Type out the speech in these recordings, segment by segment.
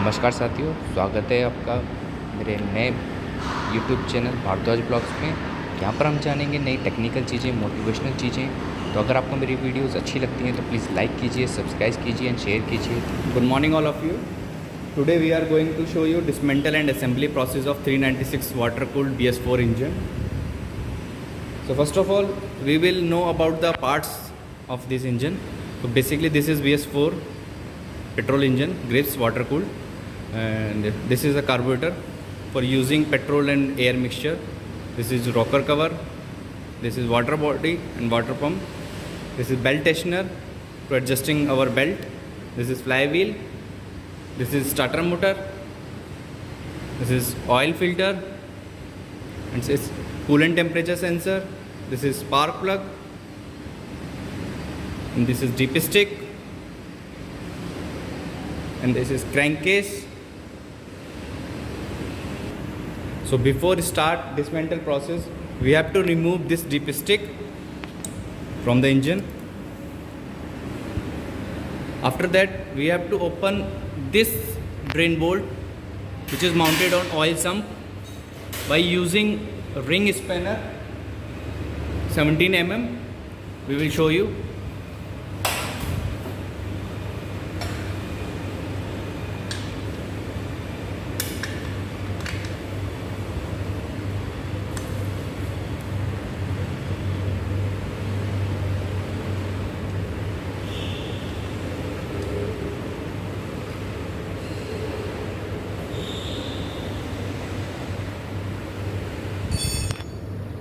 नमस्कार साथियों, स्वागत है आपका मेरे नए यूट्यूब चैनल भारद्वाज ब्लॉग्स में। यहाँ पर हम जानेंगे नई टेक्निकल चीज़ें, मोटिवेशनल चीज़ें। तो अगर आपको मेरी वीडियोस अच्छी लगती हैं तो प्लीज़ लाइक कीजिए, सब्सक्राइब कीजिए एंड शेयर कीजिए। Good morning all of you. Today we are going to show you dismantle and assembly process of 396 water cooled BS4 engine. So first of all we will know about the parts of this engine. So basically this is BS4 petrol engine, Grips water cooled, and this is a carburetor for using petrol and air mixture. This is rocker cover, this is water body and water pump, this is belt tensioner to adjusting our belt, this is flywheel, this is starter motor, this is oil filter, and this is coolant temperature sensor, this is spark plug, and this is dipstick, and this is crankcase. So before start dismantle process, we have to remove this dipstick from the engine. After that we have to open this drain bolt which is mounted on oil sump by using ring spanner 17 mm. We will show you.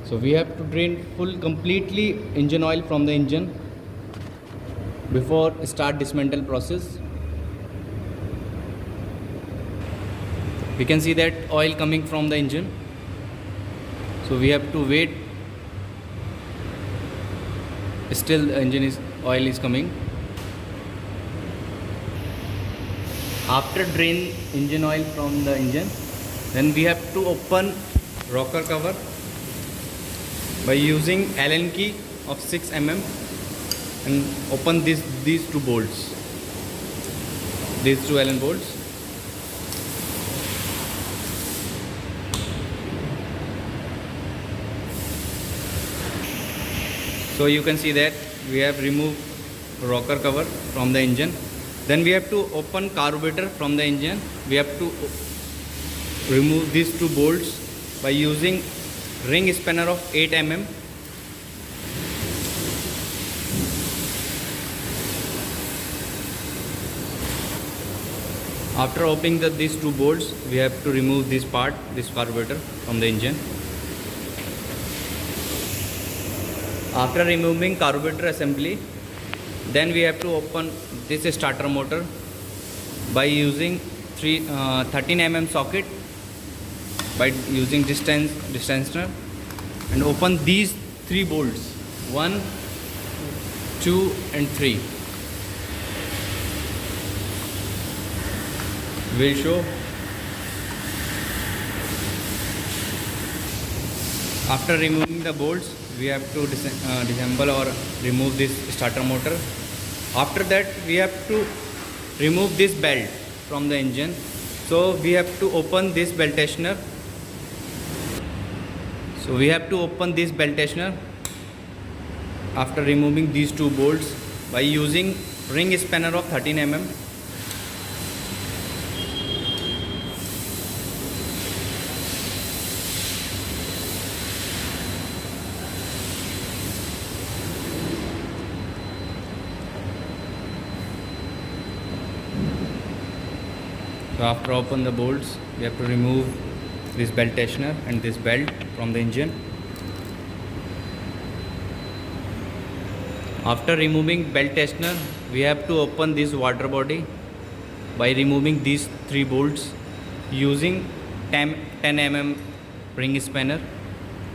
So we have to drain completely engine oil from the engine before start dismantle process. We can see that oil coming from the engine. So we have to wait. Still the oil is coming. After drain engine oil from the engine, then we have to open rocker cover by using Allen key of 6 mm and open these two bolts, these two Allen bolts. So you can see that we have removed rocker cover from the engine. Then we have to open carburetor from the engine. We have to remove these two bolts by using ring spanner of 8 mm. After opening these two bolts, we have to remove this carburetor from the engine. After removing carburetor assembly, then we have to open this starter motor by using 13 mm socket by using distensioner and open these three bolts, 1, 2 and 3. We'll show. After removing the bolts, we have to disassemble or remove this starter motor. After that we have to remove this belt from the engine. So we have to open this belt tensioner. So we have to open this belt tensioner after removing these two bolts by using ring spanner of 13 mm. So after open the bolts, we have to remove this belt tensioner and this belt from the engine. After removing belt tensioner, we have to open this water body by removing these three bolts using 10 mm ring spanner.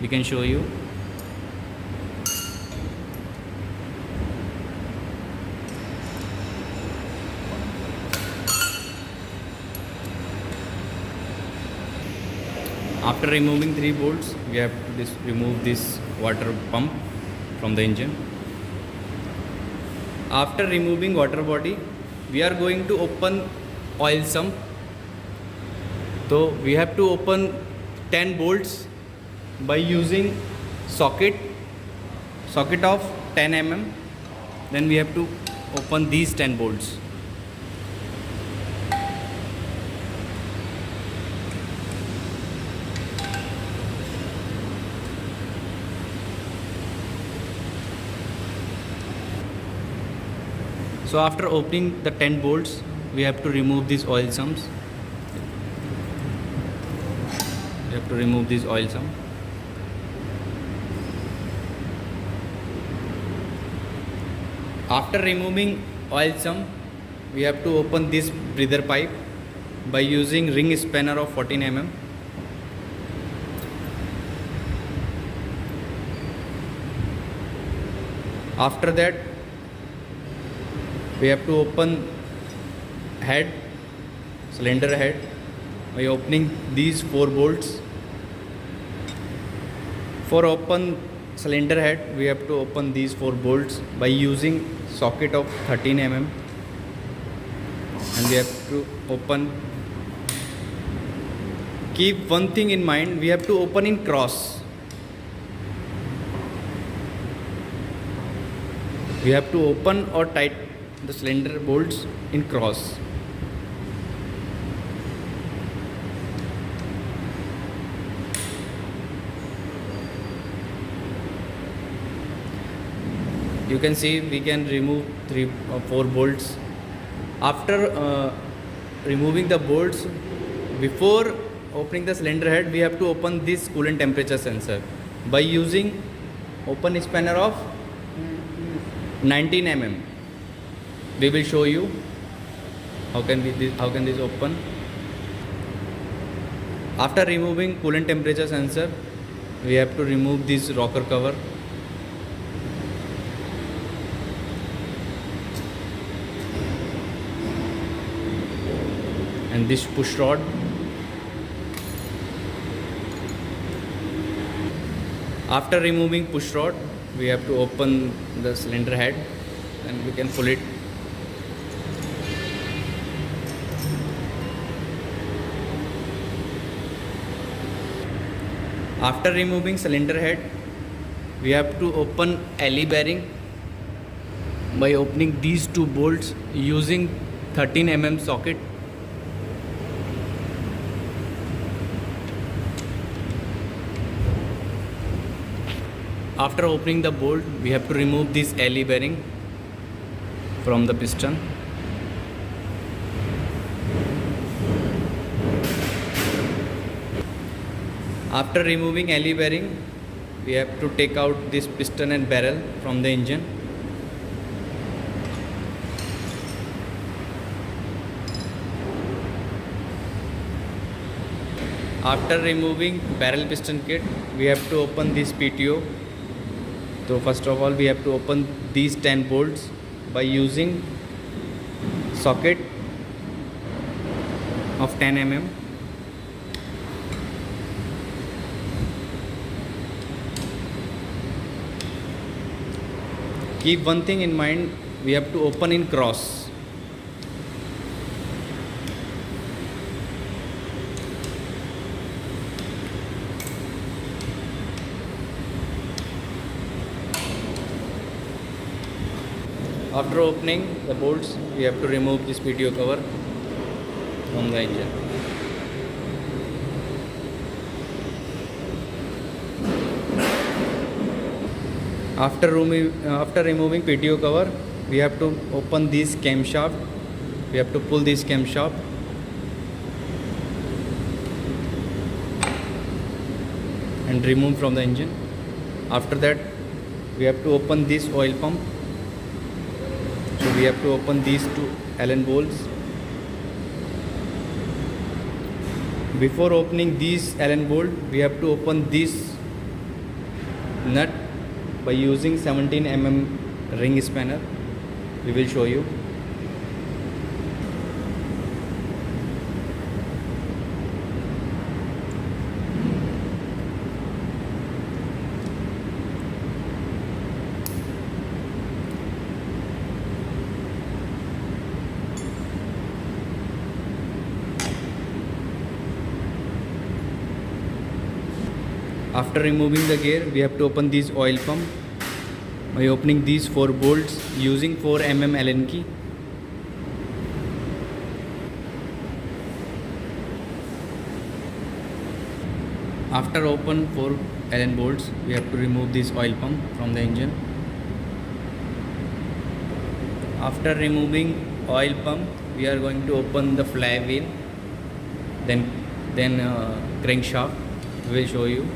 We can show you. After removing three bolts, we have to remove this water pump from the engine. After removing water body, we are going to open oil sump So we have to open 10 bolts by using socket of 10 mm. Then we have to open these 10 bolts. So after opening the 10 bolts, we have to remove these oil sumps. We have to remove this oil sump. After removing oil sump, we have to open this breather pipe by using ring spanner of 14 mm. After that, we have to open cylinder head by opening these 4 bolts. For open cylinder head, we have to open these 4 bolts by using socket of 13 mm, and we have to open. Keep one thing in mind, we have to open in cross. We have to open or tight the cylinder bolts in cross. You can see we can remove 3 or 4 bolts. After removing the bolts, before opening the cylinder head, we have to open this coolant temperature sensor by using open spanner of 19 mm. We will show you how can this open. After removing coolant temperature sensor, we have to remove this rocker cover. And this push rod. After removing push rod, we have to open the cylinder head and we can pull it. After removing cylinder head, we have to open alley bearing by opening these 2 bolts using 13 mm socket. After opening the bolt, we have to remove this alley bearing from the piston. After removing alley bearing, we have to take out this piston and barrel from the engine. After removing barrel piston kit, we have to open this PTO. So first of all, we have to open these 10 bolts by using socket of 10 mm. Keep one thing in mind, we have to open in cross. After opening the bolts, we have to remove this PTO cover from the engine. After removing PTO cover, we have to open this camshaft. We have to pull this camshaft. And remove from the engine. After that, we have to open this oil pump. So we have to open these 2 Allen bolts. Before opening these Allen bolt, we have to open this nut by using 17 mm ring spanner. We will show you. After removing the gear, we have to open this oil pump by opening these 4 bolts using 4 mm Allen key. After open 4 Allen bolts, we have to remove this oil pump from the engine. After removing oil pump, we are going to open the flywheel, then crankshaft. We will show you.